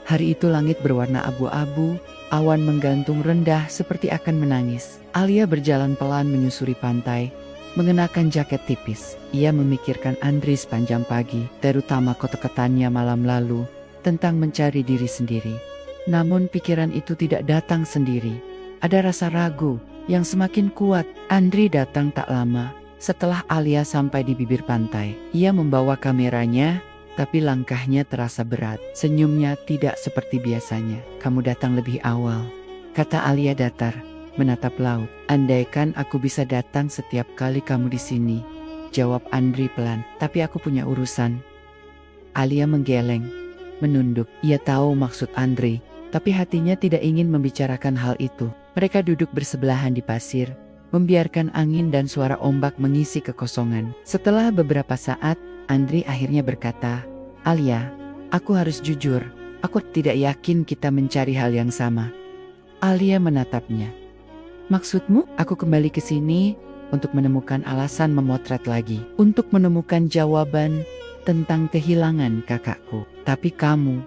Hari itu langit berwarna abu-abu, awan menggantung rendah seperti akan menangis. Alia berjalan pelan menyusuri pantai, mengenakan jaket tipis. Ia memikirkan Andri sepanjang pagi, terutama kata-katanya malam lalu tentang mencari diri sendiri. Namun pikiran itu tidak datang sendiri. Ada rasa ragu yang semakin kuat. Andri datang tak lama setelah Alia sampai di bibir pantai. Ia membawa kameranya, tapi langkahnya terasa berat. Senyumnya tidak seperti biasanya. "Kamu datang lebih awal," kata Alia datar, menatap laut. "Andaikan aku bisa datang setiap kali kamu di sini," jawab Andri pelan. "Tapi aku punya urusan." Alia menggeleng, menunduk. Ia tahu maksud Andri, tapi hatinya tidak ingin membicarakan hal itu. Mereka duduk bersebelahan di pasir, membiarkan angin dan suara ombak mengisi kekosongan. Setelah beberapa saat, Andri akhirnya berkata, "Alia, aku harus jujur, aku tidak yakin kita mencari hal yang sama." Alia menatapnya. "Maksudmu?" "Aku kembali ke sini untuk menemukan alasan memotret lagi, untuk menemukan jawaban tentang kehilangan kakakku. Tapi kamu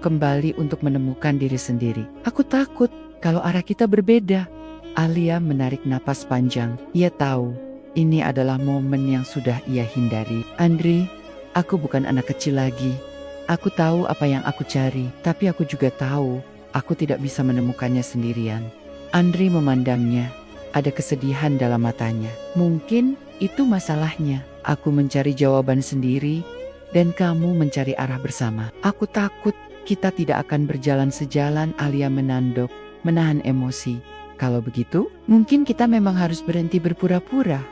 kembali untuk menemukan diri sendiri. Aku takut kalau arah kita berbeda." Alia menarik napas panjang. Ia tahu ini adalah momen yang sudah ia hindari. "Andri, aku bukan anak kecil lagi. Aku tahu apa yang aku cari, tapi aku juga tahu aku tidak bisa menemukannya sendirian." Andri memandangnya. Ada kesedihan dalam matanya. "Mungkin itu masalahnya. Aku mencari jawaban sendiri dan kamu mencari arah bersama. Aku takut kita tidak akan berjalan sejalan." Alia menanduk, menahan emosi. "Kalau begitu, mungkin kita memang harus berhenti berpura-pura."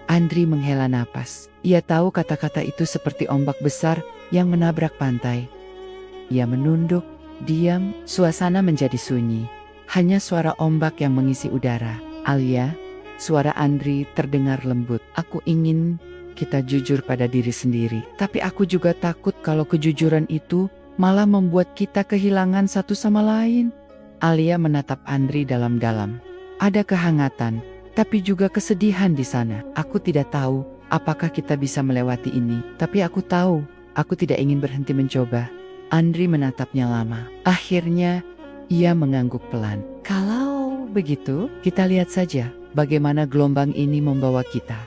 Andri menghela napas. Ia tahu kata-kata itu seperti ombak besar yang menabrak pantai. Ia menunduk, diam, suasana menjadi sunyi. Hanya suara ombak yang mengisi udara. "Alia," suara Andri terdengar lembut. "Aku ingin kita jujur pada diri sendiri. Tapi aku juga takut kalau kejujuran itu malah membuat kita kehilangan satu sama lain." Alia menatap Andri dalam-dalam. Ada kehangatan, tapi juga kesedihan di sana. "Aku tidak tahu apakah kita bisa melewati ini, tapi aku tahu aku tidak ingin berhenti mencoba." Andri menatapnya lama. Akhirnya, ia mengangguk pelan. "Kalau begitu, kita lihat saja bagaimana gelombang ini membawa kita."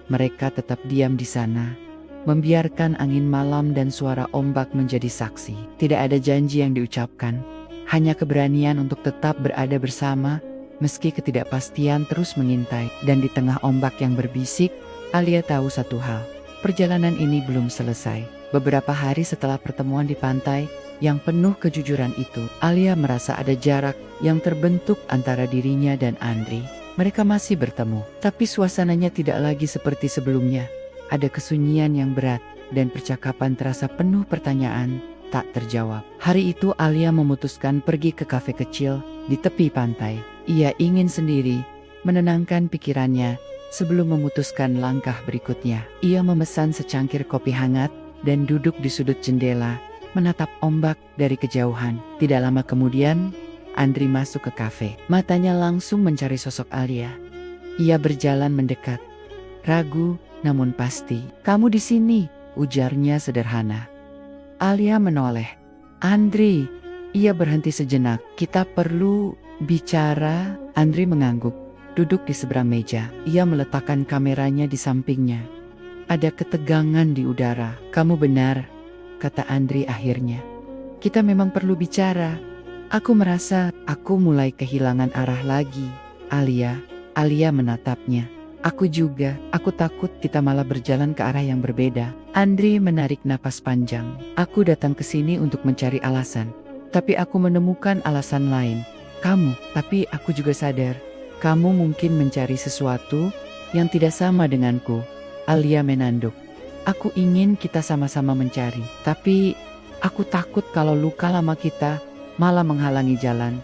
Mereka tetap diam di sana, membiarkan angin malam dan suara ombak menjadi saksi. Tidak ada janji yang diucapkan, hanya keberanian untuk tetap berada bersama, meski ketidakpastian terus mengintai. Dan di tengah ombak yang berbisik, Alia tahu satu hal. Perjalanan ini belum selesai. Beberapa hari setelah pertemuan di pantai yang penuh kejujuran itu, Alia merasa ada jarak yang terbentuk antara dirinya dan Andri. Mereka masih bertemu, tapi suasananya tidak lagi seperti sebelumnya. Ada kesunyian yang berat, dan percakapan terasa penuh pertanyaan tak terjawab. Hari itu Alia memutuskan pergi ke kafe kecil di tepi pantai. Ia ingin sendiri menenangkan pikirannya sebelum memutuskan langkah berikutnya. Ia memesan secangkir kopi hangat dan duduk di sudut jendela, menatap ombak dari kejauhan. Tidak lama kemudian, Andri masuk ke kafe. Matanya langsung mencari sosok Alia. Ia berjalan mendekat, ragu namun pasti. "Kamu di sini," ujarnya sederhana. Alia menoleh. "Andri." Ia berhenti sejenak. "Kita perlu bicara." Andri mengangguk, duduk di seberang meja. Ia meletakkan kameranya di sampingnya. Ada ketegangan di udara. "Kamu benar," kata Andri akhirnya. "Kita memang perlu bicara. Aku merasa aku mulai kehilangan arah lagi." Alia menatapnya. "Aku juga. Aku takut kita malah berjalan ke arah yang berbeda." Andri menarik napas panjang. "Aku datang ke sini untuk mencari alasan, tapi aku menemukan alasan lain. Kamu, tapi aku juga sadar kamu mungkin mencari sesuatu yang tidak sama denganku." Alia menanduk. "Aku ingin kita sama-sama mencari, tapi aku takut kalau luka lama kita malah menghalangi jalan."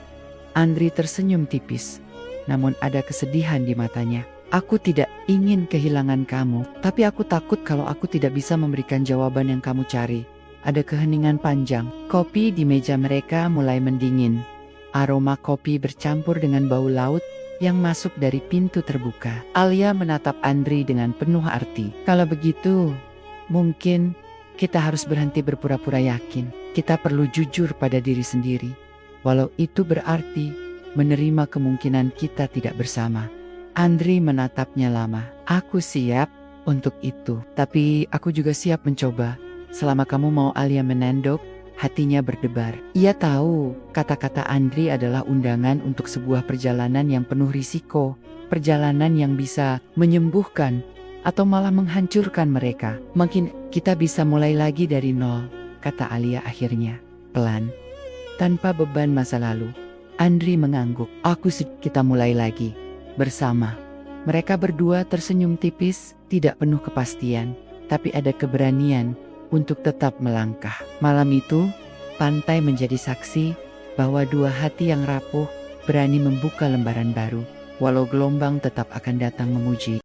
Andri tersenyum tipis, namun ada kesedihan di matanya. "Aku tidak ingin kehilangan kamu, tapi aku takut kalau aku tidak bisa memberikan jawaban yang kamu cari." Ada keheningan panjang. Kopi di meja mereka mulai mendingin. Aroma kopi bercampur dengan bau laut yang masuk dari pintu terbuka. Alia menatap Andri dengan penuh arti. "Kalau begitu, mungkin kita harus berhenti berpura-pura yakin." Kita perlu jujur pada diri sendiri, walau itu berarti menerima kemungkinan kita tidak bersama. Andri menatapnya lama. Aku siap untuk itu, tapi aku juga siap mencoba. Selama kamu mau. Alia menendok, hatinya berdebar. Ia tahu kata-kata Andri adalah undangan untuk sebuah perjalanan yang penuh risiko, perjalanan yang bisa menyembuhkan atau malah menghancurkan mereka. Mungkin kita bisa mulai lagi dari nol, kata Alia akhirnya, pelan, tanpa beban masa lalu. Andri mengangguk. Kita mulai lagi, bersama. Mereka berdua tersenyum tipis, tidak penuh kepastian, tapi ada keberanian untuk tetap melangkah. Malam itu, pantai menjadi saksi bahwa dua hati yang rapuh berani membuka lembaran baru, walau gelombang tetap akan datang memuji.